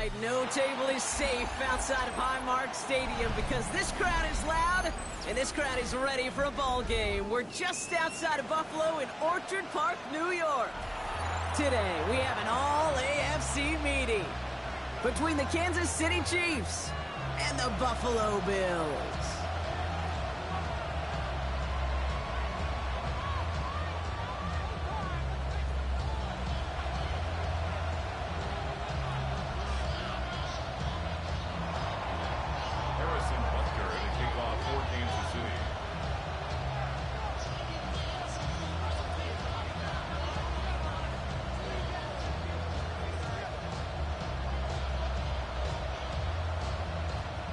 right, no table is safe outside of Highmark Stadium because this crowd is loud and this crowd is ready for a ball game. We're just outside of Buffalo in Orchard Park, New York. Today, we have an all-AFC meeting between the Kansas City Chiefs and the Buffalo Bills.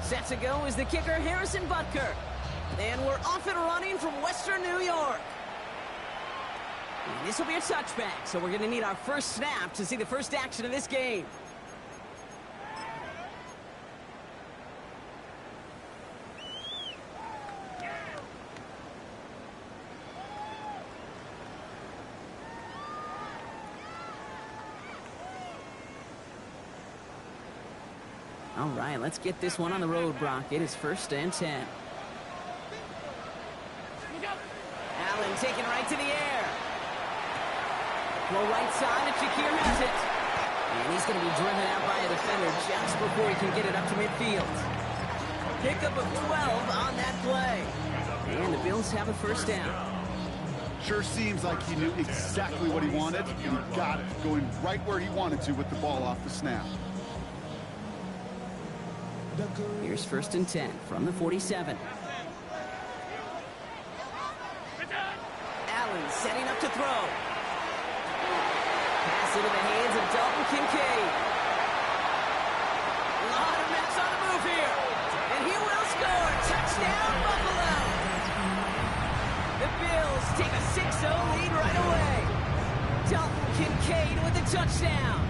Set to go is the kicker, Harrison Butker. And we're off and running from Western New York. And this will be a touchback, so we're going to need our first snap to see the first action of this game. All right, let's get this one on the road, Brock. It is 1st and 10. Allen taking right to the air. Go right side, and Shakir has it. And he's going to be driven out by a defender just before he can get it up to midfield. Pickup of 12 on that play. And the Bills have a first down. Sure seems like he knew exactly what he wanted, and he got it, going right where he wanted to with the ball off the snap. Here's 1st and 10 from the 47. Allen setting up to throw. Pass into the hands of Dalton Kincaid. A lot of Mets on the move here. And he will score. Touchdown, Buffalo. The Bills take a 6-0 lead right away. Dalton Kincaid with the touchdown.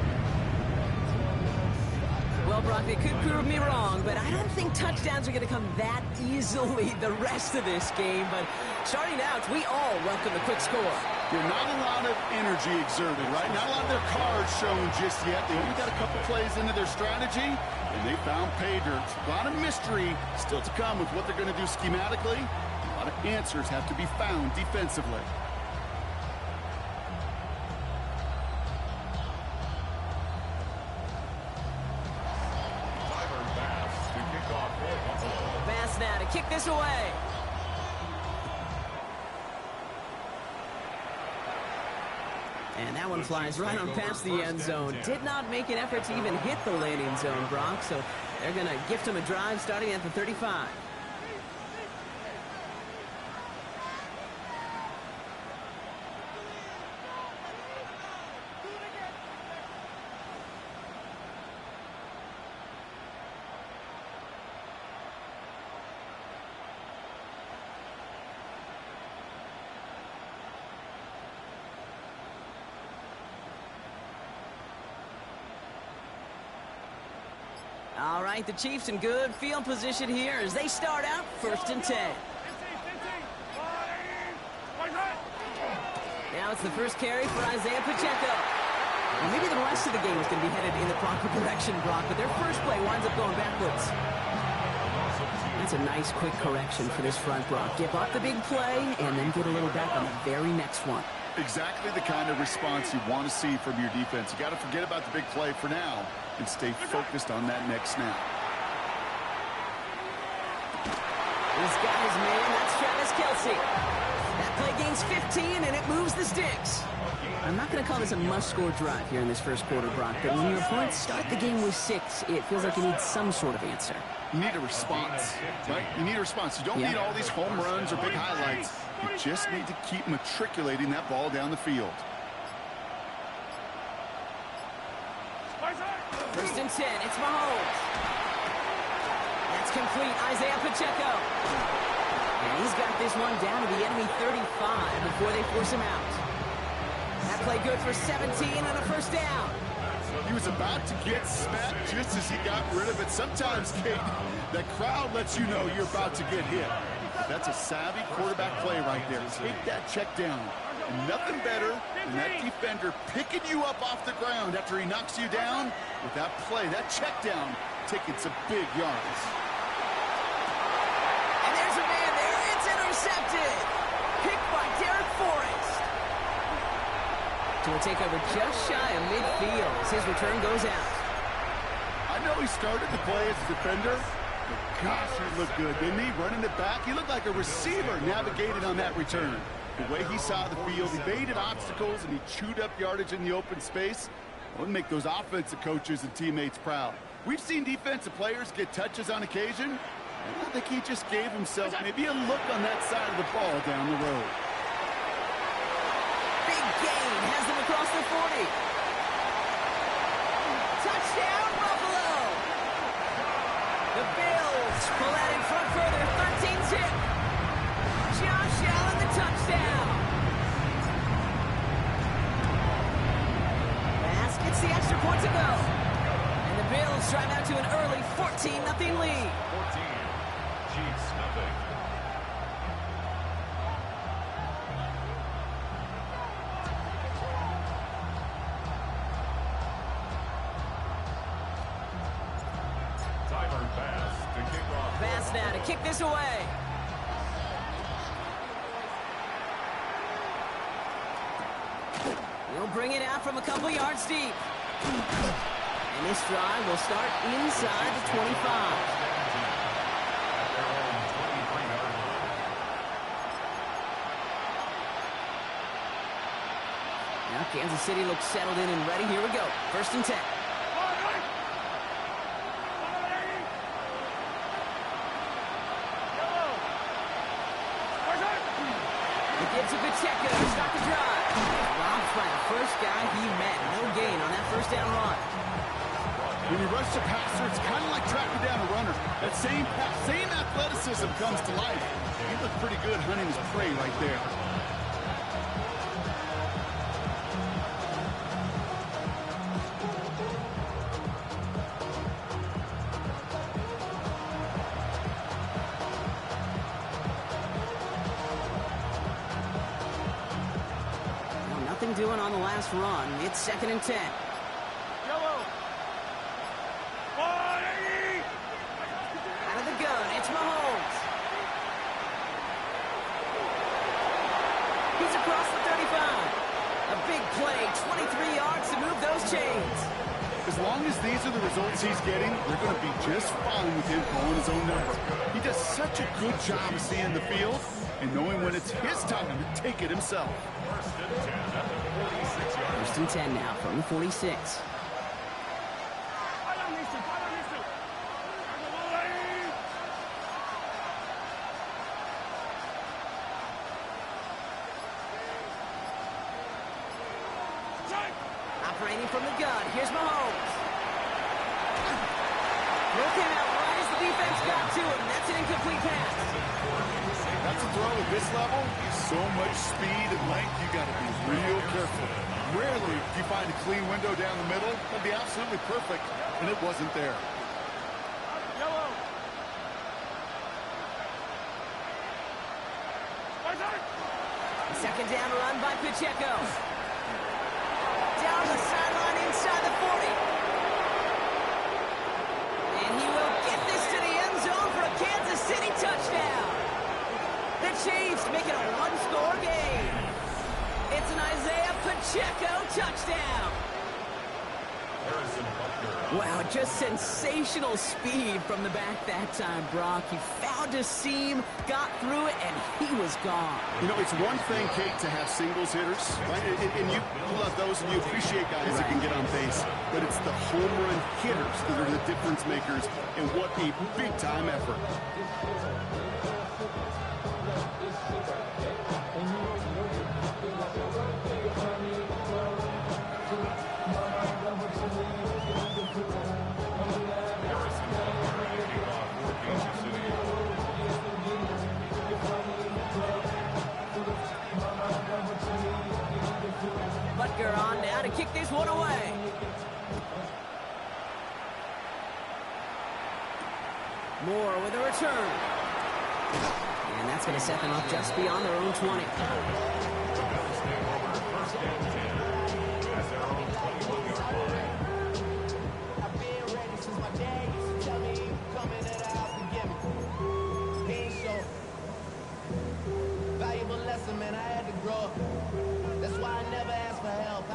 Well, Brock, they could prove me wrong, but I don't think touchdowns are going to come that easily the rest of this game. But starting out, we all welcome the quick score. There's not a lot of energy exerted, right? Not a lot of their cards shown just yet. They only got a couple plays into their strategy, and they found pay dirt. A lot of mystery still to come with what they're going to do schematically. A lot of answers have to be found defensively. Now to kick this away. And that one flies right on past the end zone. Did not make an effort to even hit the landing zone, Brock. So they're going to gift him a drive starting at the 35. All right, the Chiefs in good field position here as they start out 1st and 10. Now it's the first carry for Isaiah Pacheco. Well, maybe the rest of the game is going to be headed in the proper direction, Brock, but their first play winds up going backwards. That's a nice quick correction for this front, Brock. Give up the big play and then get a little back on the very next one. Exactly the kind of response you want to see from your defense. You got to forget about the big play for now and stay focused on that next snap. He's got his man. That's Travis Kelce. That play gains 15, and it moves the sticks. I'm not going to call this a must-score drive here in this first quarter, Brock, but when your opponents start the game with 6, it feels like you need some sort of answer. You need a response, right? You need a response. You don't need all these home runs or big highlights. You just need to keep matriculating that ball down the field. 1st and 10, it's Mahomes. That's complete, Isaiah Pacheco. And he's got this one down to the enemy 35 before they force him out. That play good for 17 and a first down. He was about to get smacked just as he got rid of it. Sometimes, Kate, that crowd lets you know you're about to get hit. That's a savvy quarterback play right there. Take that check down. And nothing better than that defender picking you up off the ground after he knocks you down with that play, that check down, taking some big yards. And there's a man there. It's intercepted. Picked by Derek Forrest. To a takeover just shy of midfield as his return goes out. I know he started the play as a defender, but gosh, he looked good, didn't he? Running it back, he looked like a receiver navigating on that return. The way he saw the field, he evaded obstacles, and he chewed up yardage in the open space. It would make those offensive coaches and teammates proud. We've seen defensive players get touches on occasion. I think he just gave himself maybe a look on that side of the ball down the road. Big gain has them across the 40. Touchdown, Buffalo! The Bills pull out in front further, 13-zip. Josh Allen, the touchdown. Pass gets the extra point to go. And the Bills drive out to an early 14-0 lead. 14, Chiefs, nothing. Timer pass to kick off. Pass now to kick this away. He'll bring it out from a couple yards deep. And this drive will start inside the 25. Now Kansas City looks settled in and ready. Here we go. 1st and 10. Gives it to Pacheco to start the drive. Robbed by the first guy he met. No gain on that 1st down run. When you rush the passer, it's kind of like tracking down a runner. That same athleticism comes to life. He looked pretty good hunting his prey right there. Nothing doing on the last run. It's 2nd and 10. Yellow. Out of the gun, it's Mahomes. He's across the 35. A big play, 23 yards to move those chains. As long as these are the results he's getting, they're going to be just fine with him calling his own number. He does such a good job of seeing the field and knowing when it's his time to take it himself. 1st and 10 now from the 46. Operating from the gun, here's Mahomes. Broke him out right as the defense got to him. That's an incomplete pass. That's a throw at this level. So much speed and length, you got to be real careful. Rarely do you find a clean window down the middle. That'd be absolutely perfect, and it wasn't there. Yellow. 2nd down run by Pacheco. Down the sideline inside the 40. And he will get this to the end zone for a Kansas City touchdown. The Chiefs make it a one-score game. It's an Isaiah Pacheco touchdown. Wow, just sensational speed from the back that time, Brock. He found a seam, got through it, and he was gone. You know, it's one thing, Kate, to have singles hitters, right? And you love those, and you appreciate guys that can get on base. But it's the home run hitters that are the difference makers, and what a big-time effort. Butker on now to kick this one away. Moore with a return. And that's going to set them up just beyond their own 20.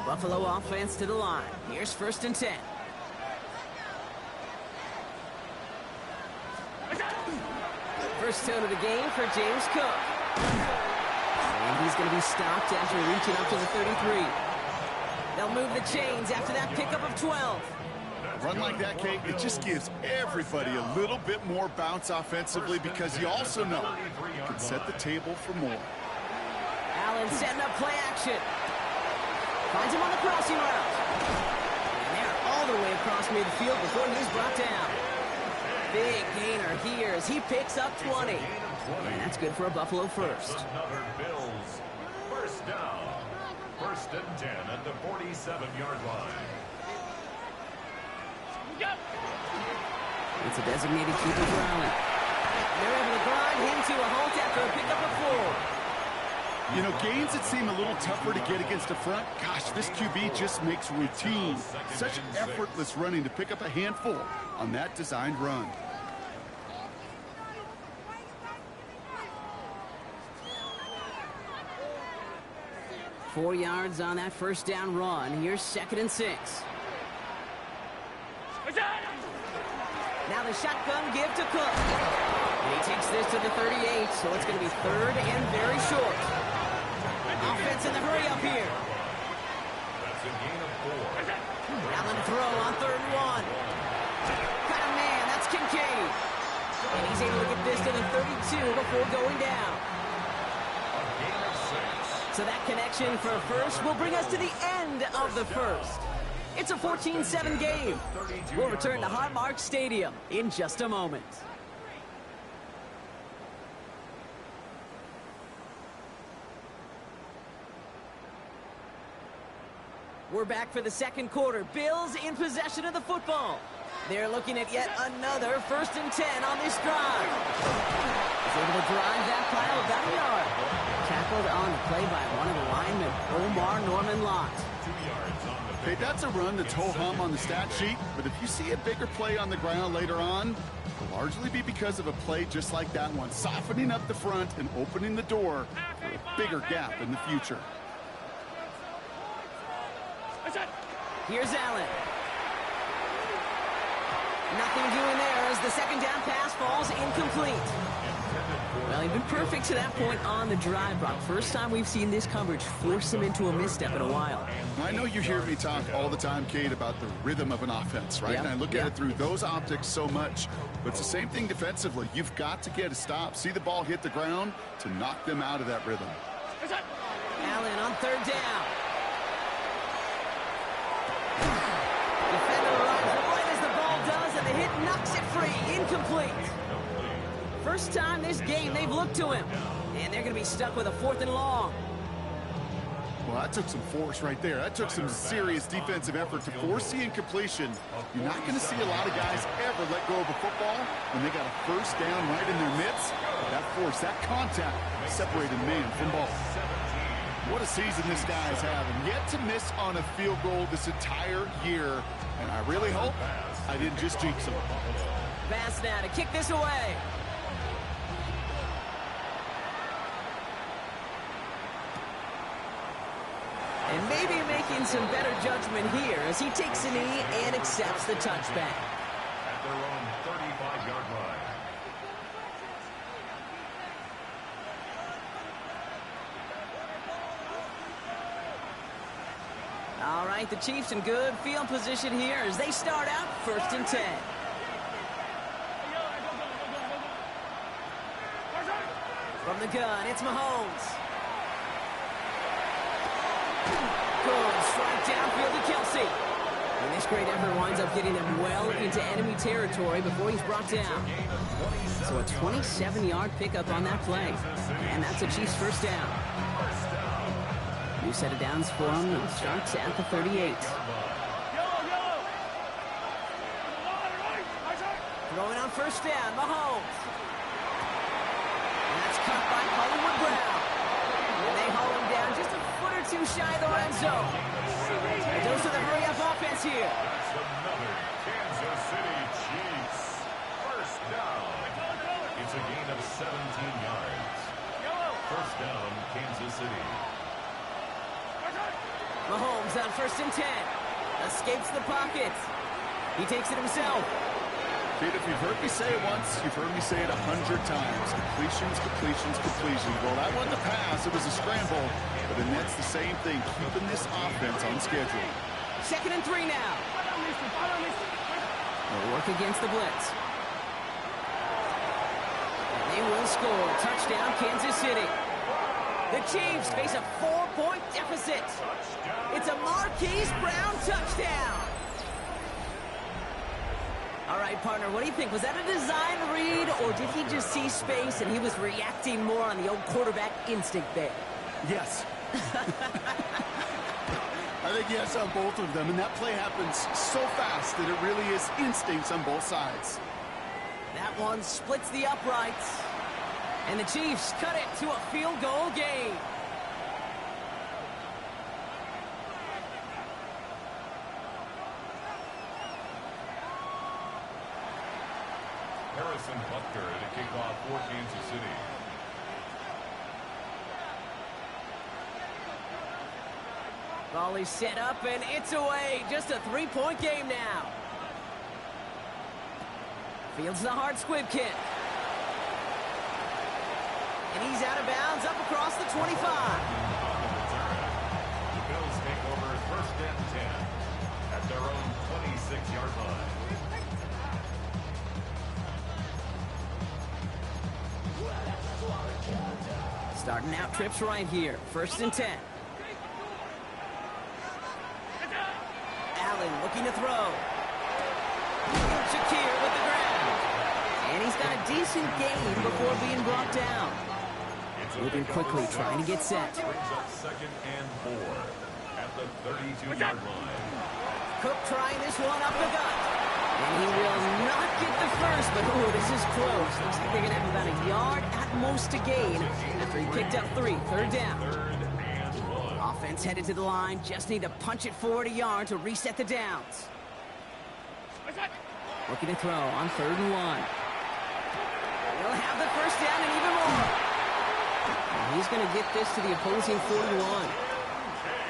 Buffalo offense to the line. Here's 1st and 10. First tone of the game for James Cook. And he's going to be stopped after reaching up to the 33. They'll move the chains after that pickup of 12. Run like that, Kate, it just gives everybody a little bit more bounce offensively because you also know you can set the table for more. Allen setting up play action. Finds him on the crossing route. And they're all the way across midfield before he's brought down. Big gainer here as he picks up 20. And that's good for a Buffalo first. Another Bills first down. 1st and 10 at the 47-yard line. It's a designated keeper for Allen. They're able to grind him to a halt after a pickup of 4. You know, gains that seem a little tougher to get against the front, gosh, this QB just makes routine. Such effortless running to pick up a handful on that designed run. Four yards on that first down run. Here's 2nd and 6. Now the shotgun give to Cook. And he takes this to the 38, so it's going to be 3rd and very short. Offense in the hurry up here. That's a gain of 4. Allen throw on 3rd and 1. Got a man, that's Kincaid. And he's able to get this to the 32 before going down. A gain of 6. So that connection for first will bring us to the end of the first. It's a 14-7 game. We'll return to Highmark Stadium in just a moment. We're back for the second quarter. Bills in possession of the football. They're looking at yet another 1st and 10 on this drive. He's able to drive that pile about a yard. Tackled on the play by one of the linemen, Omar Norman-Lott. 2 yards on the Hey, that's a run that's ho-hum on the stat sheet, but if you see a bigger play on the ground later on, it'll largely be because of a play just like that one, softening up the front and opening the door for a bigger gap in the future. Here's Allen. Nothing doing there as the second down pass falls incomplete. Well, he'd been perfect to that point on the drive, Brock. First time we've seen this coverage force him into a misstep in a while. I know you hear me talk all the time, Kate, about the rhythm of an offense, right? Yep. And I look at it through those optics so much. But it's the same thing defensively. You've got to get a stop, see the ball hit the ground to knock them out of that rhythm. Allen on 3rd down. Defender arrives right as the ball does, and the hit knocks it free. Incomplete. First time this game they've looked to him. And they're going to be stuck with a 4th and long. Well, that took some force right there. That took some serious defensive effort to force the incompletion. You're not going to see a lot of guys ever let go of a football when they got a first down right in their midst. That force, that contact separated man from ball. What a season this guy's having. Yet to miss on a field goal this entire year. And I really hope I didn't just jinx him. Pass now to kick this away. And maybe making some better judgment here as he takes a knee and accepts the touchback. At their own 35-yard line. All right, the Chiefs in good field position here as they start out 1st and 10. From the gun, it's Mahomes. Good strike downfield to Kelsey. And this great effort winds up getting him well into enemy territory before he's brought down. So a 27-yard pickup on that play. And that's a Chiefs first down. New set of downs for him starts at the 38. Throwing on first down, Mahomes. That's caught by Hollywood Brown. And they haul him down just a foot or two shy of the red zone. A dose of the hurry-up offense here. That's another Kansas City Chiefs. First down. It's a gain of 17 yards. First down, Kansas City. Mahomes on 1st and 10. Escapes the pocket. He takes it himself. Kid, if you've heard me say it once, you've heard me say it 100 times. Completions, completions, completions. Well, that wasn't a pass. It was a scramble. But then that's the same thing, keeping this offense on schedule. 2nd and 3 now. They'll work against the blitz. And they will score. Touchdown, Kansas City. The Chiefs face a 4-point deficit. It's a Marquise Brown touchdown. All right, partner, what do you think? Was that a design read, or did he just see space and he was reacting more on the old quarterback instinct there? Yes. I think yes on both of them, and that play happens so fast that it really is instincts on both sides. That one splits the uprights, and the Chiefs cut it to a field goal game. Harrison Butker to kick off for Kansas City. Volley set up, and it's away. Just a 3-point game now. Fields the hard squib kick. And he's out of bounds up across the 25. The Bills take over 1st and 10 at their own 26-yard line. Starting out trips right here. 1st and 10. Allen looking to throw. Shakir with the grab. And he's got a decent gain before being brought down. Moving quickly, trying to get set. Brings up 2nd and 4 at the 32-yard line. Cook trying this one up the gut. And he will not get the first, but oh, this is close. Looks like they're going to have about a yard at most to gain after he picked up 3. 3rd down. 3rd and 1. Offense headed to the line. Just need to punch it forward a yard to reset the downs. Looking to throw on 3rd and 1. He'll have the first down and even more. And he's going to get this to the opposing 41.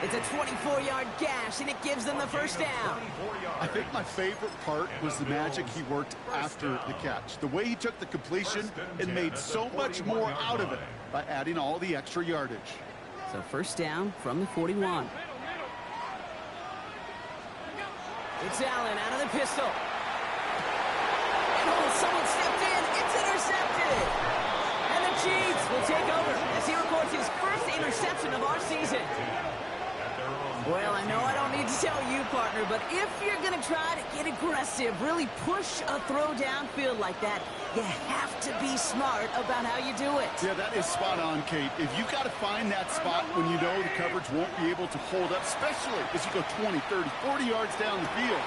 It's a 24-yard gash, and it gives them the first down. I think my favorite part was the magic he worked after the catch. The way he took the completion and made so much more out of it by adding all the extra yardage. So 1st down from the 41. It's Allen out of the pistol. And oh, someone stepped in. It's intercepted. And the Chiefs will take over as he records his first interception of our season. Well, I know I don't need to tell you, partner, but if you're going to try to get aggressive, really push a throw downfield like that, you have to be smart about how you do it. Yeah, that is spot on, Kate. If you've got to find that spot when you know the coverage won't be able to hold up, especially as you go 20, 30, 40 yards down the field.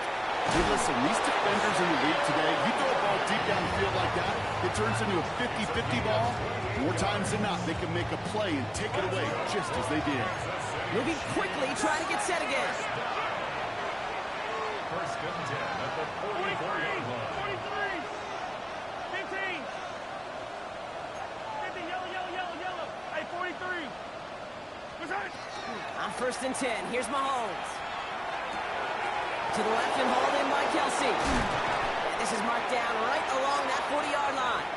Hey, listen, these defenders in the league today, you throw a ball deep down the field like that, it turns into a 50-50 ball. More times than not, they can make a play and take it away just as they did. Moving quickly, trying to get set again. 1st and 10 at the 44-yard line. 15. 50, yellow. Hey, 43. What's that? On 1st and 10, here's Mahomes. To the left and hauled in by Kelsey. And this is marked down right along that 40-yard line.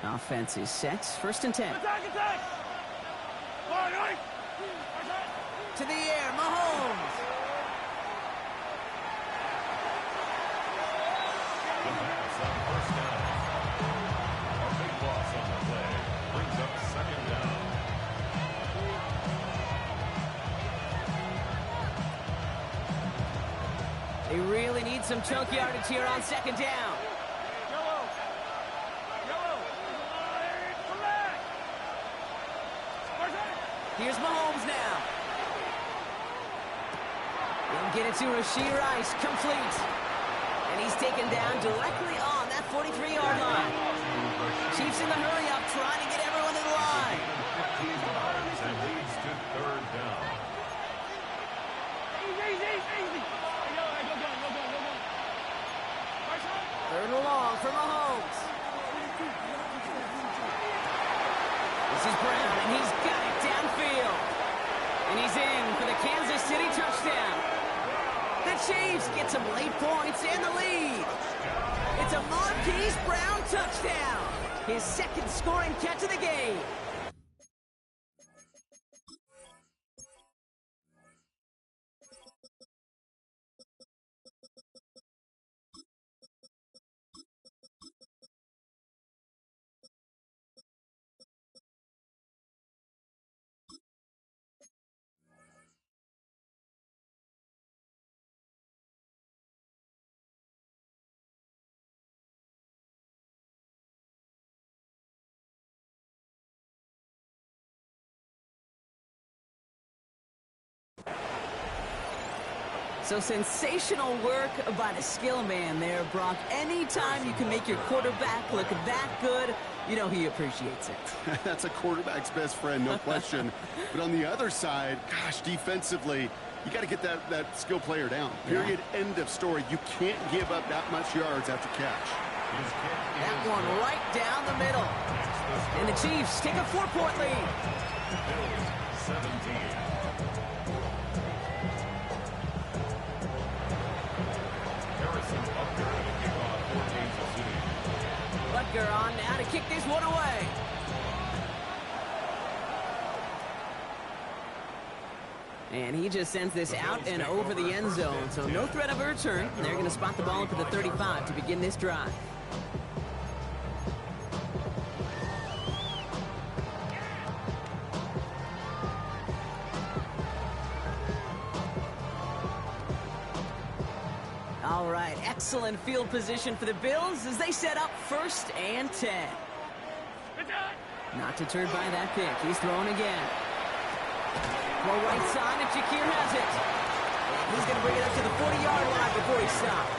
Offense is set. 1st and 10. Attack! All right. To the air, Mahomes. The pass on 1st down. A big loss on the play. Brings up 2nd down. They really need some chunk yardage here on 2nd down. Yellow. Here's Mahomes now. They'll get it to Rashee Rice, complete. And he's taken down directly on that 43-yard line. Chiefs in the hurry-up, trying to get everyone in line. 15 yards and leads to third down. Easy. Third and long for Mahomes. This is Brown, and he's got it downfield. And he's in for the Kansas City touchdown. The Chiefs get some late points and the lead. It's a Marquise Brown touchdown. His second scoring catch of the game. So sensational work by the skill man there, Brock. Anytime you can make your quarterback look that good, you know he appreciates it. That's a quarterback's best friend, no question. But on the other side, gosh, defensively, you got to get that skill player down. Period, end of story. You can't give up that much yards after catch. That one right down the middle. And the Chiefs take a 4-point lead. Bills 17. Butker on now to kick this one away. And he just sends this out and over the end zone. So no threat of a return. They're going to spot the ball up at the 35 to begin this drive. All right, excellent field position for the Bills as they set up 1st and 10. Not deterred by that pick. He's throwing again. Well, right side, and Shakir has it. He's going to bring it up to the 40-yard line before he stops.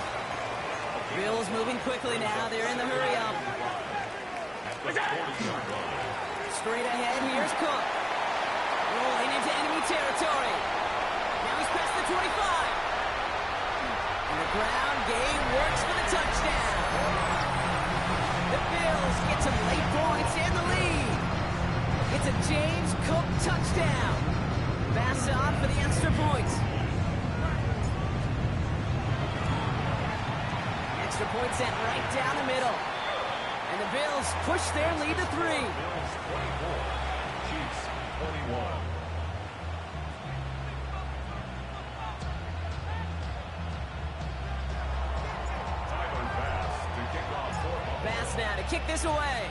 Bills moving quickly now. They're in the hurry-up. Straight ahead, here's Cook. Rolling into enemy territory. Now he's past the 25. And the ground game works for the touchdown. The Bills get some late points and the lead. It's a James Cook touchdown. Pass on for the extra points. Extra point sent right down the middle. And the Bills push their lead to 3. Bills 24, Chiefs 21. Bass now to kick this away.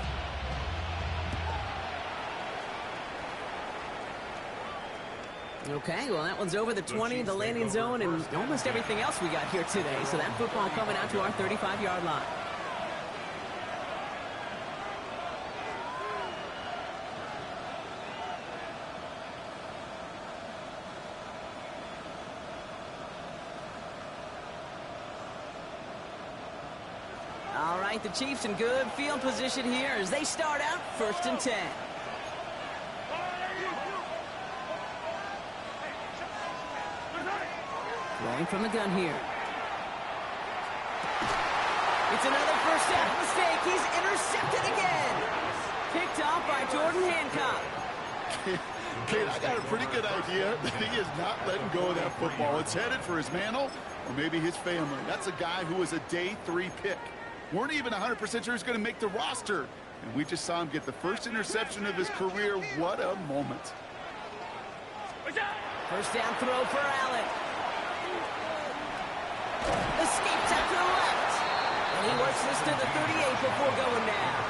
Okay, well, that one's over the 20, the landing zone, and almost everything else we got here today. So that football coming out to our 35-yard line. All right, the Chiefs in good field position here as they start out 1st and 10. Throwing from the gun here. It's another first down mistake. He's intercepted again. Picked off by Jordan Hancock. Kate, I got a pretty good idea that he is not letting go of that football. It's headed for his mantle or maybe his family. That's a guy who was a day 3 pick. Weren't even 100% sure he's going to make the roster. And we just saw him get the first interception of his career. What a moment. First down throw for Allen. Escapes out to the left. And he works this to the 38 before going down.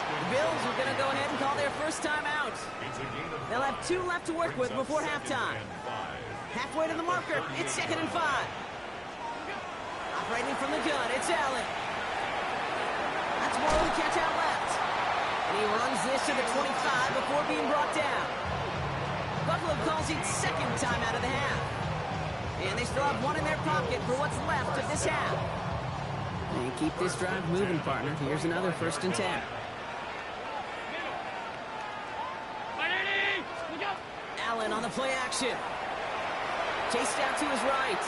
The Bills are going to go ahead and call their first time out. They'll have 2 left to work with before halftime. Halfway to the marker, it's 2nd and 5. Operating from the gun, it's Allen. That's Morrow to catch out left. And he runs this to the 25 before being brought down. Buffalo calls it second time out of the half. And they still have one in their pocket for what's left of this half. And keep this drive moving, partner. Here's another 1st and 10. Allen on the play action. Chased out to his right.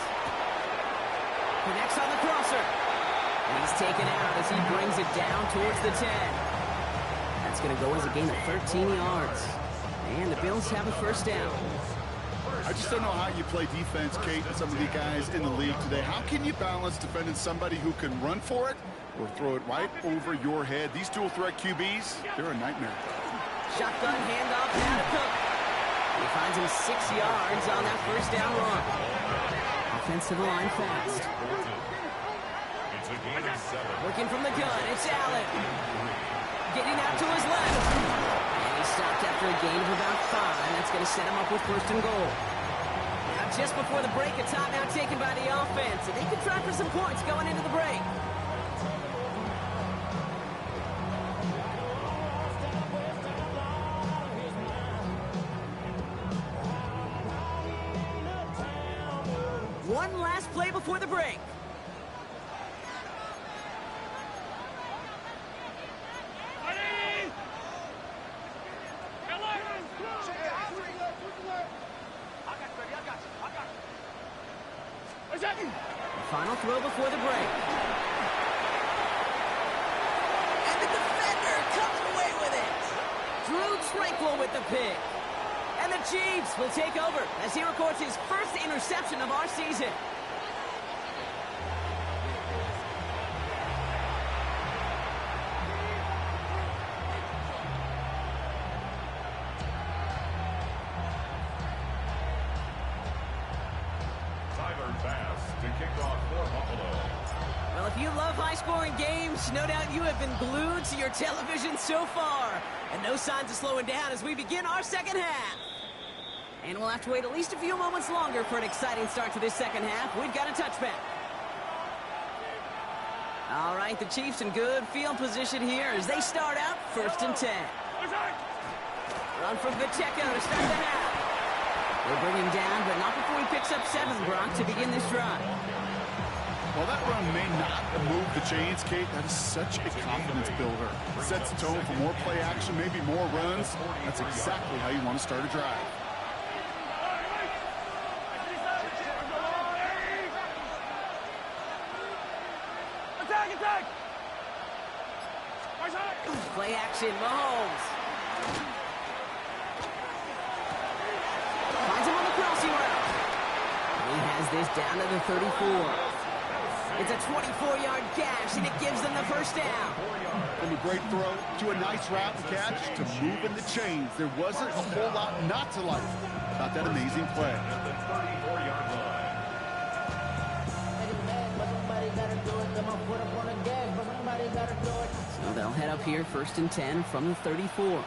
Connects on the crosser. And he's taken out as he brings it down towards the 10. That's going to go as a gain of 13 yards. And the Bills have a 1st down. I just don't know how you play defense, Kate, and some of the guys in the league today. How can you balance defending somebody who can run for it or throw it right over your head? These dual threat QBs, they're a nightmare. Shotgun handoff now to Cook. He finds him 6 yards on that 1st down run. Offensive line fast. It's a gain of 7. Working from the gun, it's Allen. Getting out to his left. And he stopped after a gain of about 5. That's going to set him up with 1st and goal. Now just before the break, a timeout taken by the offense. And they can try for some points going into the break. One last play before the break. Final throw before the break. And the defender comes away with it. Drew Tranquil with the pick. And the Chiefs will take over as he records his 1st interception of our season. To kick off for Buffalo. Well, if you love high-scoring games, no doubt you have been glued to your television so far. And no signs of slowing down as we begin our 2nd half. And we'll have to wait at least a few moments longer for an exciting start to this 2nd half. We've got a touchback. All right, the Chiefs in good field position here as they start out 1st and 10. Run from Pacheco to start the half. They'll bring him down, but not before he picks up 7, Brock, to begin this drive. Well, that run may not move the chains, Kate. That is such a confidence builder. It sets the tone for more play action, maybe more runs. That's exactly how you want to start a drive. Attack! Play action, Mahomes. Finds him on the crossing route. He has this down to the 34. It's a 24-yard gash, and it gives them the 1st down. From a great throw to a nice route and catch to moving the chains. There wasn't a whole lot not to like about that amazing play. At the 34-yard line. So they'll head up here 1st and 10 from the 34.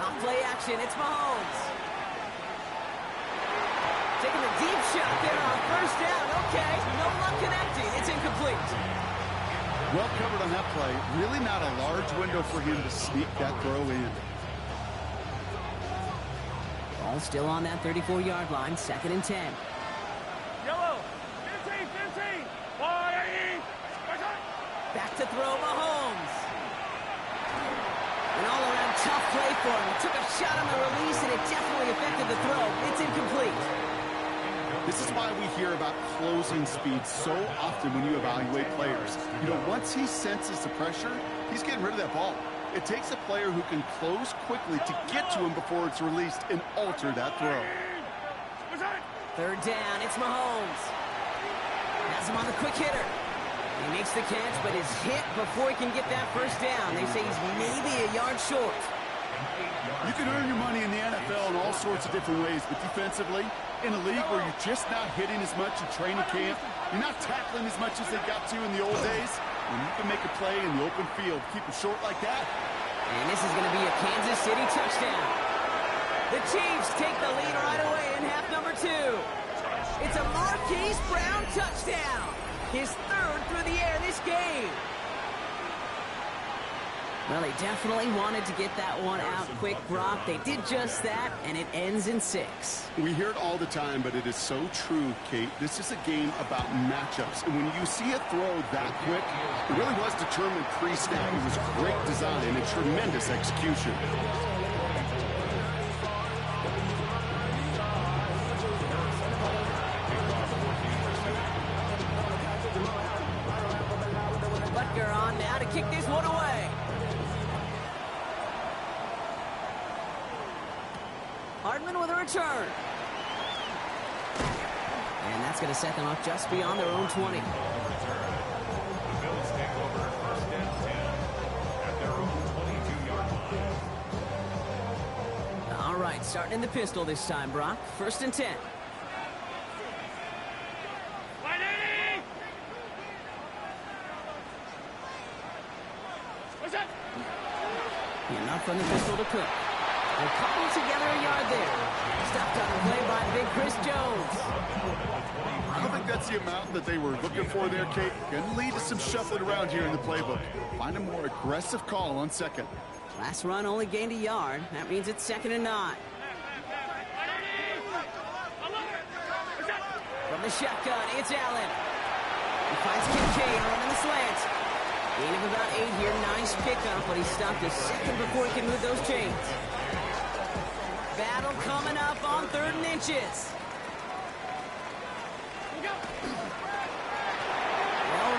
Off play action, it's Mahomes. Taking a deep shot there on 1st down. Okay, no luck connecting. It's incomplete. Well covered on that play. Really not a large window for him to sneak that throw in. Ball still on that 34-yard line, 2nd and 10. Yellow. 15. Back to throw, Mahomes. An all-around tough play for him. He took a shot on the release, and it definitely affected the throw. It's incomplete. This is why we hear about closing speed so often when you evaluate players. You know, once he senses the pressure, he's getting rid of that ball. It takes a player who can close quickly to get to him before it's released and alter that throw. 3rd down, it's Mahomes. Has him on the quick hitter. He makes the catch, but is hit before he can get that 1st down. They say he's maybe a yard short. You can earn your money in the NFL in all sorts of different ways, but defensively, in a league where you're just not hitting as much in training camp, you're not tackling as much as they got to in the old days, when you can make a play in the open field, keep it short like that. And this is going to be a Kansas City touchdown. The Chiefs take the lead right away in half number 2. It's a Marquise Brown touchdown. His third through the air this game. Well, they definitely wanted to get that one out quick, Brock. They did just that, and it ends in 6. We hear it all the time, but it is so true, Kate. This is a game about matchups. And when you see a throw that quick, it really was determined pre-snap. It was great design and tremendous execution. Butker on now to kick this one away. Hardman with a return. And that's going to set them up just beyond their own 20. The Bills take over first and 10 at their own 22-yard line. All right, starting in the pistol this time, Brock. First and 10. Enough from the pistol to Cook. They're cobbled together a yard there. Stopped on the play by big Chris Jones. I don't think that's the amount that they were looking for there, Kate. Going to lead to some shuffling around here in the playbook. Find a more aggressive call on second. Last run only gained a yard. That means it's 2nd and 9. From the shotgun, it's Allen. He finds Kincaid running the slant. Gain of about 8 here. Nice pickup, but he stopped a second before he can move those chains. Battle coming up on 3rd and inches. They'll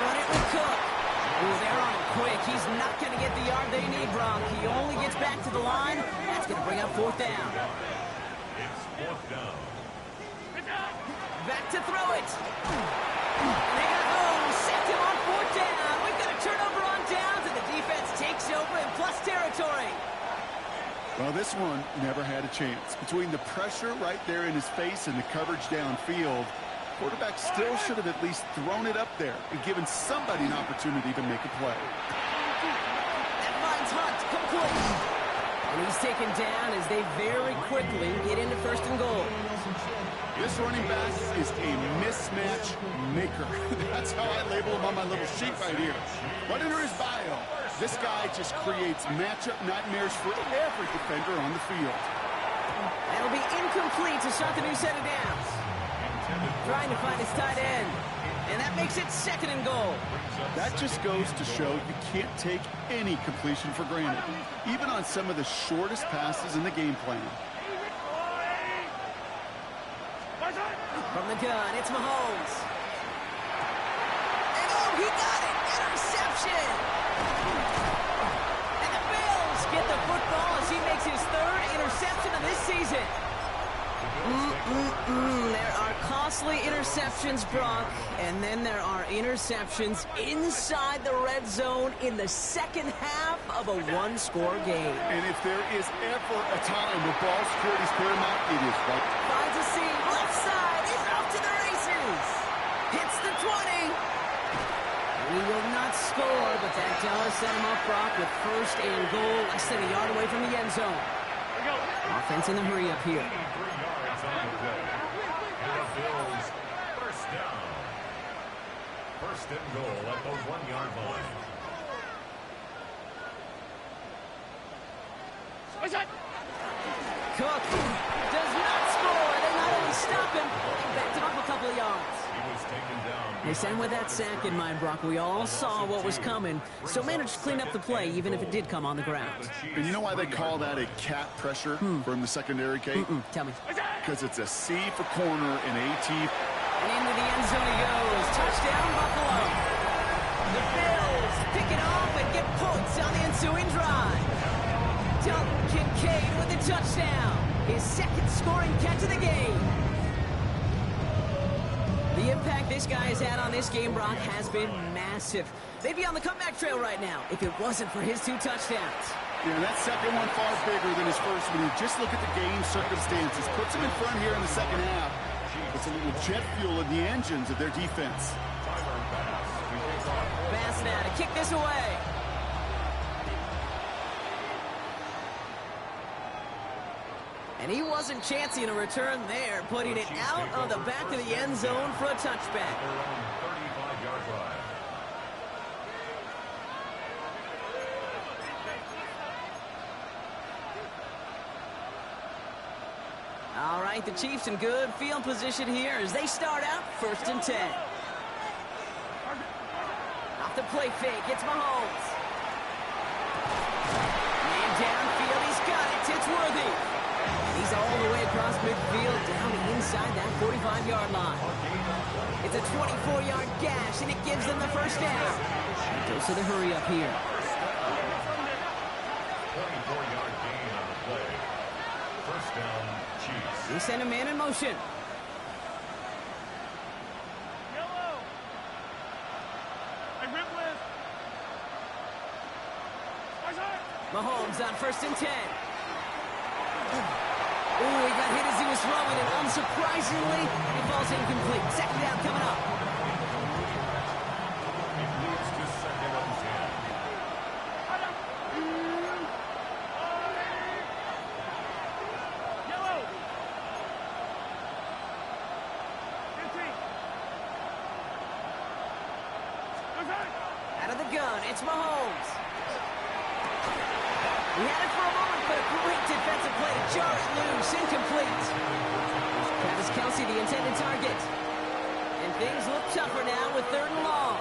run it with Cook. Ooh, they're on him quick. He's not going to get the yard they need, Brock. He only gets back to the line. That's going to bring up 4th down. It's 4th down. Back to throw it. They got home. Set him on 4th down. We've got a turnover on downs, and the defense takes over in plus territory. Well, this one never had a chance. Between the pressure right there in his face and the coverage downfield, quarterback still should have at least thrown it up there and given somebody an opportunity to make a play. That finds Hunt complete. And he's taken down as they very quickly get into 1st and goal. This running back is a mismatch maker. That's how I label him on my little sheet right here. Right under his bio, this guy just creates matchup nightmares for every defender on the field. That'll be incomplete to start the new set of downs. Trying to find his tight end. And that makes it 2nd and goal. That just goes to show you can't take any completion for granted, even on some of the shortest passes in the game plan. From the gun, it's Mahomes. And oh, he got it! Interception! And the Bills get the football as he makes his 3rd interception of this season. There are costly interceptions, Brock, and then there are interceptions inside the red zone in the second half of a one-score game. And if there is ever a time where ball security is paramount, it is right. Finds a seam, left side, he's off to the races. Hits the 20. He will not score, but that does set him up, Brock, with 1st and goal, less than a yard away from the end zone. Offense in the hurry-up here. Bills, 1st down. 1st and goal at the 1-yard line. Cook does not score. They not only stop him, they backed him up a couple of yards. He was taken down. And with that sack in mind, Brock, we all saw what was coming, so managed to clean up the play, even if it did come on the ground. And you know why they call that a cat pressure from the secondary, Kate? Tell me. Because it's a C for corner and AT. And into the end zone he goes. Touchdown, Buffalo. The Bills pick it off and get points on the ensuing drive. Dalton Kincaid with the touchdown. His 2nd scoring catch of the game. The impact this guy has had on this game, Brock, has been massive. They'd be on the comeback trail right now if it wasn't for his 2 touchdowns. Yeah, that second one far bigger than his first when you just look at the game circumstances. Puts him in front here in the second half. Puts a little jet fuel in the engines of their defense. Bass now to kick this away. And he wasn't chancing a return there, putting it out of the back of the end zone for a touchback. Their own 35-yard line. All right, the Chiefs in good field position here as they start out 1st and 10. Off the play fake, it's Mahomes. Man downfield, he's got it, it's Worthy. And he's all the way across midfield, down inside that 45-yard line. It's a 24-yard gash, and it gives them the first down. Goes to the hurry up here. 24-yard gain on the play. First down, Chiefs. They send a man in motion. Yellow. I rip with. Mahomes on 1st and 10. Ooh, he got hit as he was throwing, and unsurprisingly, he falls incomplete. 2nd down coming up. It leads to 2nd and 10. Yellow. 15. Out of the gun, it's Mahomes. He had it for a moment, but a great defensive play to jar it loose, incomplete. Travis Kelce, the intended target. And things look tougher now with 3rd and long.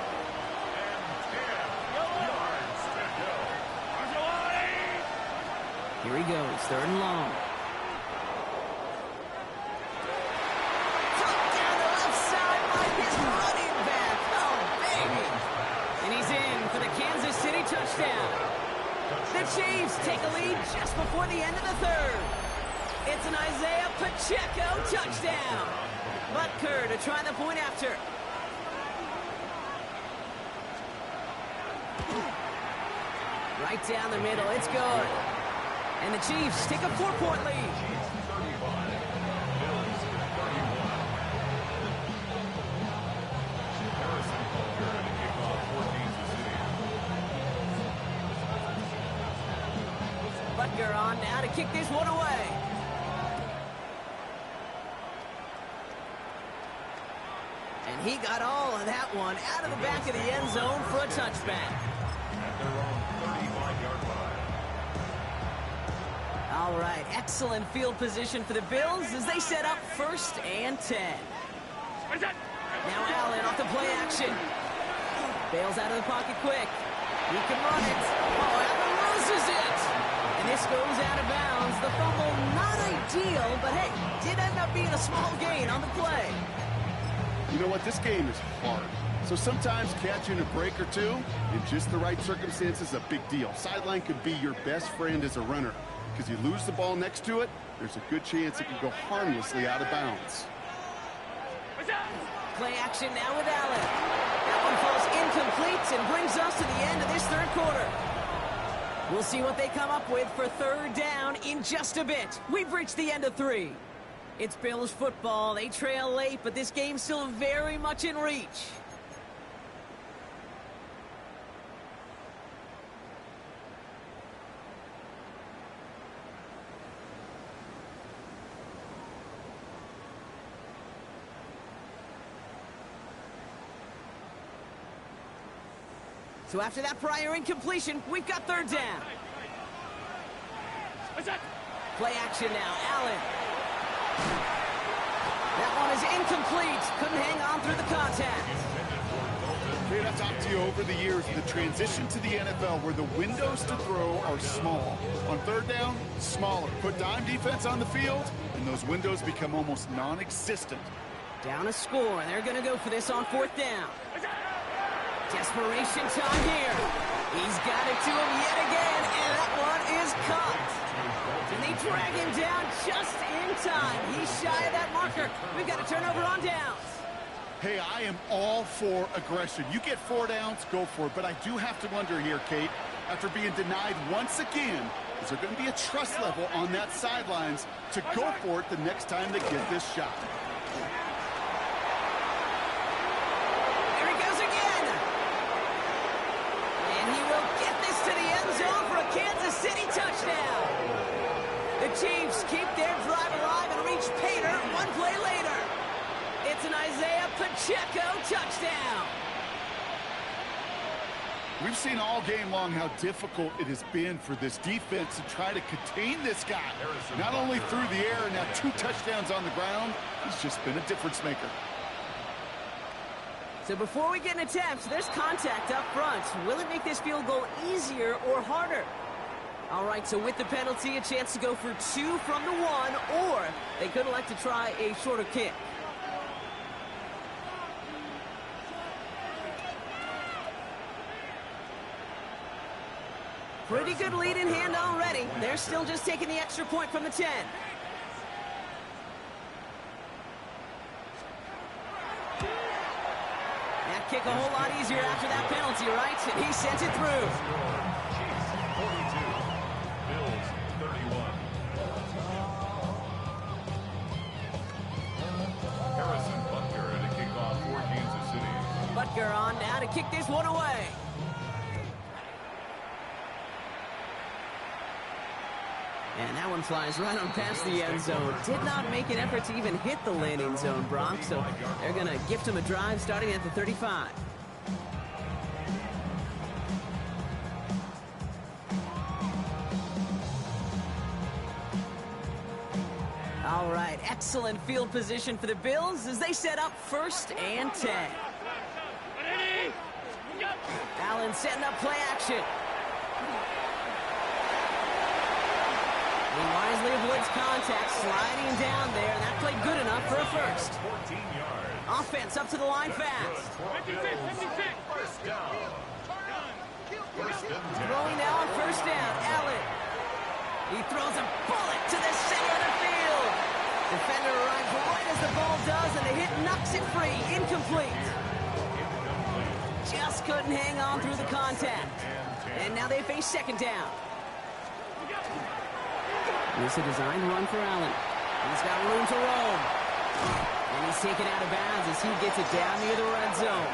Here he goes, 3rd and long. Tucked down the left side by his running back. Oh, baby. And he's in for the Kansas City touchdown. The Chiefs take a lead just before the end of the 3rd. It's an Isaiah Pacheco touchdown. Butker to try the point after. Right down the middle, it's good. And the Chiefs take a 4-point lead. Butker on now to kick this one away. And he got all of that one out of the back of the end zone for a touchback. At their own 35-yard line. All right, excellent field position for the Bills as they set up 1st and 10. Now Allen off the play action. Bails out of the pocket quick. He can run it. Oh, Allen loses it. And this goes out of bounds. The fumble, not ideal, but hey, did end up being a small gain on the play. You know what? This game is hard. So sometimes catching a break or two in just the right circumstances is a big deal. Sideline could be your best friend as a runner because you lose the ball next to it, there's a good chance it can go harmlessly out of bounds. Play action now with Allen. That one falls incomplete and brings us to the end of this 3rd quarter. We'll see what they come up with for 3rd down in just a bit. We've reached the end of 3. It's Bills football. They trail late, but this game's still very much in reach. So after that prior incompletion, we've got 3rd down. Play action now, Allen. That one is incomplete. Couldn't hang on through the contact. Hey, I've talked to you over the years, the transition to the NFL where the windows to throw are small. On 3rd down, smaller. Put dime defense on the field, and those windows become almost non-existent. Down a score. They're going to go for this on 4th down. Desperation time here. He's got it to him yet again, and that one is caught. And they drag him down just in time. He's shy of that marker. We've got a turnover on downs. Hey, I am all for aggression. You get 4 downs, go for it. But I do have to wonder here, Kate, after being denied once again, is there going to be a trust level on that sidelines to go for it the next time they get this shot? City touchdown. The Chiefs keep their drive Isaiah Pacheco, touchdown. We've seen all game long how difficult it has been for this defense to try to contain this guy. Not only through the air, now 2 touchdowns on the ground. He's just been a difference maker. So before we get an attempt, there's contact up front. Will it make this field goal easier or harder? All right, so with the penalty, a chance to go for 2 from the 1, or they could elect to try a shorter kick. Pretty good lead in hand already. They're still just taking the extra point from the 10. That kick a whole lot easier after that penalty, right? And he sent it through. Chiefs 42, Bills 31. Harrison Butker at a kickoff for Kansas City. Butker on now to kick this one away. And that one flies right on past the end zone. Did not make an effort to even hit the landing zone, Brock. So they're going to gift him a drive starting at the 35. All right, excellent field position for the Bills as they set up 1st and 10. Allen setting up play action. He wisely avoids contact, sliding down there, and that played good enough for a first. 14 yards. Offense up to the line fast. 56. First down. First and 10. Throwing now on 1st down, Allen. He throws a bullet to the center of the field. Defender arrives right as the ball does, and the hit knocks it free. Incomplete. Just couldn't hang on through the contact. And now they face 2nd down. This is a designed run for Allen. He's got room to roam. And he's taken out of bounds as he gets it down near the red zone.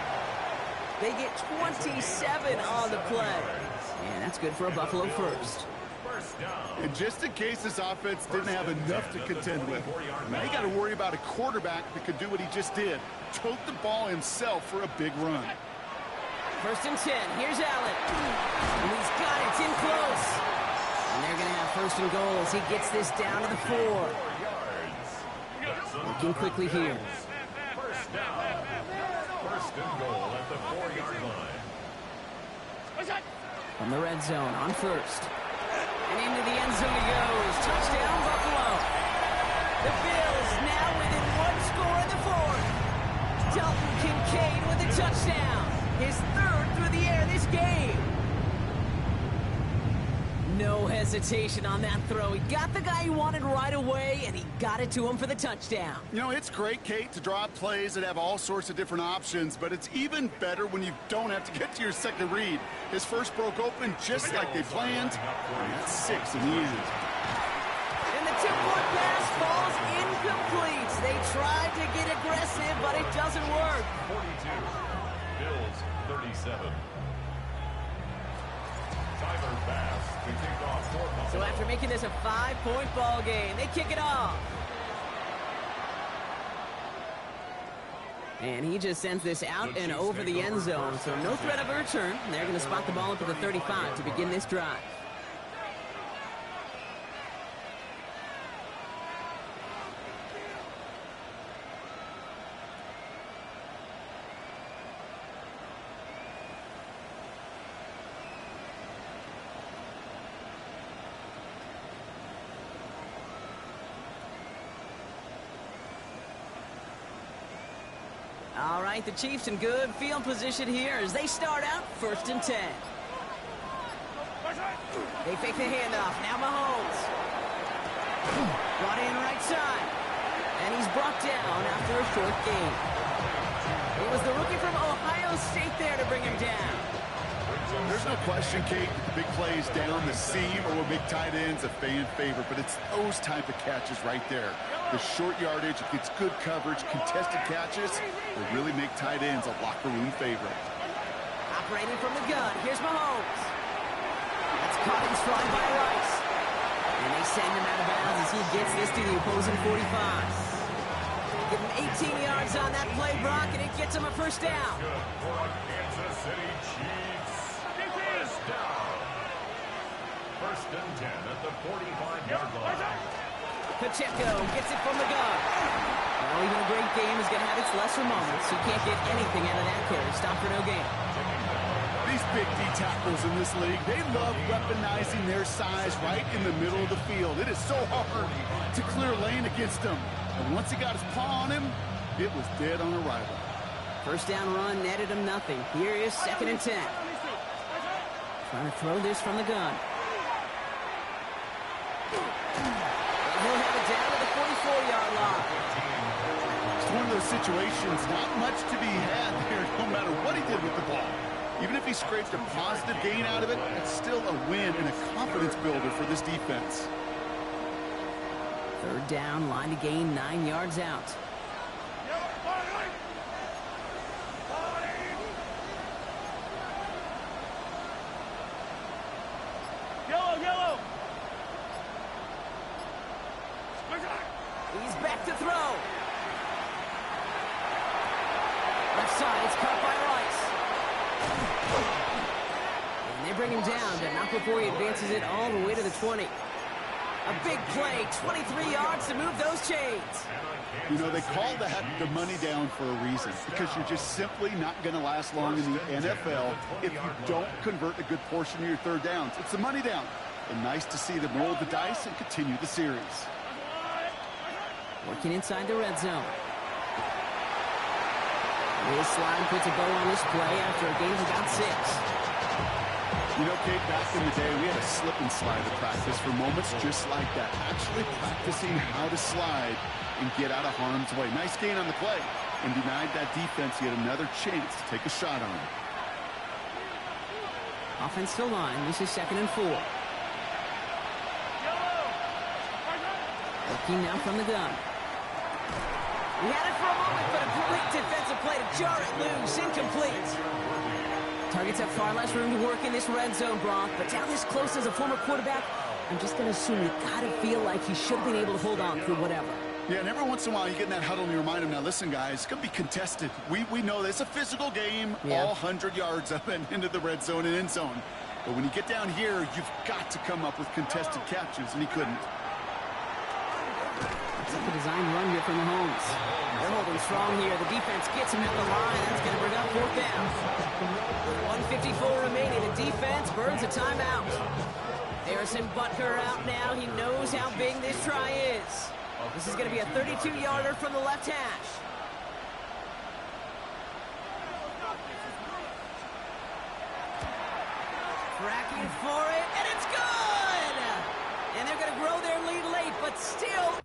They get 27 on the play. And that's good for a Buffalo first. And just in case this offense didn't have enough to contend with, now you got to worry about a quarterback that could do what he just did. Tote the ball himself for a big run. 1st and 10. Here's Allen. And he's got it. It's in close. And they're going to have 1st and goal as he gets this down to the 4. Looking quickly here. First down. 1st and goal at the 4-yard line. From the red zone on 1st. And into the end zone he goes. Touchdown, Buffalo. The Bills now within 1 score in the 4th. Dalton Kincaid with a touchdown. His 3rd through the air this game. No hesitation on that throw. He got the guy he wanted right away, and he got it to him for the touchdown. You know, it's great, Kate, to draw up plays that have all sorts of different options, but it's even better when you don't have to get to your second read. His first broke open just like they planned, and that's 6 in the end. And the 2-point pass falls incomplete. They tried to get aggressive, but it doesn't work. 42. Bills 37. Tyler Bass to kick off for Buffalo. So after making this a 5-point ball game, they kick it off. And he just sends this out and over the end zone, so no threat of a return. They're going to spot the ball up at the 35 to begin this drive. All right, the Chiefs in good field position here as they start out 1st and 10. They fake the handoff. Now Mahomes. Brought in right side. And he's brought down after a short gain. It was the rookie from Ohio State there to bring him down. There's no question, Kate, the big plays down the seam or with big tight ends a fan favorite, but it's those type of catches right there. The short yardage, it gets good coverage, contested catches, will really make tight ends a locker room favorite. Operating from the gun, here's Mahomes. That's caught in stride by Rice. And they send him out of bounds as he gets this to the opposing 45. Give him 18 yards on that play, Brock, and it gets him a first down. Good for Kansas City Chiefs. First down. First and 10 at the 45-yard line. Pacheco gets it from the gun. Well, even a great game is going to have its lesser moments. You can't get anything out of that carry. Stop for no gain. These big D tackles in this league, they love weaponizing their size right in the middle of the field. It is so hard to clear lane against them. And once he got his paw on him, it was dead on arrival. First down run netted him nothing. Here is 2nd and 10. Trying to throw this from the gun. And he'll have it down to the 44-yard line. It's one of those situations, not much to be had there, no matter what he did with the ball. Even if he scraped a positive gain out of it, it's still a win and a confidence builder for this defense. 3rd down, line to gain 9 yards out. Yellow. He's back to throw. Left side, it's caught by Rice. And they bring him down, but not before he advances it all the way to the 20. A big play, 23 yards to move those chains. You know, they call that the money down for a reason, because you're just simply not going to last long in the NFL if you don't convert a good portion of your 3rd downs. It's the money down. And nice to see them roll the dice and continue the series. Working inside the red zone. This slide puts a bow on this play after a gain of about 6. You know, Kate, back in the day, we had a slip and slide to practice for moments just like that. Actually practicing how to slide and get out of harm's way. Nice gain on the play. And denied that defense yet another chance to take a shot on him. Offensive line, this is 2nd and 4. Working now from the gun. He had it for a moment, but a great defensive play to jar it loose. Incomplete. Targets have far less room to work in this red zone, Brock, but down this close as a former quarterback, I'm just going to assume you got to feel like he should have been able to hold on through whatever. Yeah, and every once in a while you get in that huddle and you remind him, now listen, guys, it's going to be contested. We know that it's a physical game, all 100 yards up and into the red zone and end zone. But when you get down here, you've got to come up with contested catches, and he couldn't. It's like a design run here from the Mahomes. They're holding strong here. The defense gets him at the line. That's going to bring up 4th down. With 1:54 remaining, the defense burns a timeout. Harrison Butker out now. He knows how big this try is. This is going to be a 32-yarder from the left hash. Tracking for it, and it's good! And they're going to grow their lead late, but still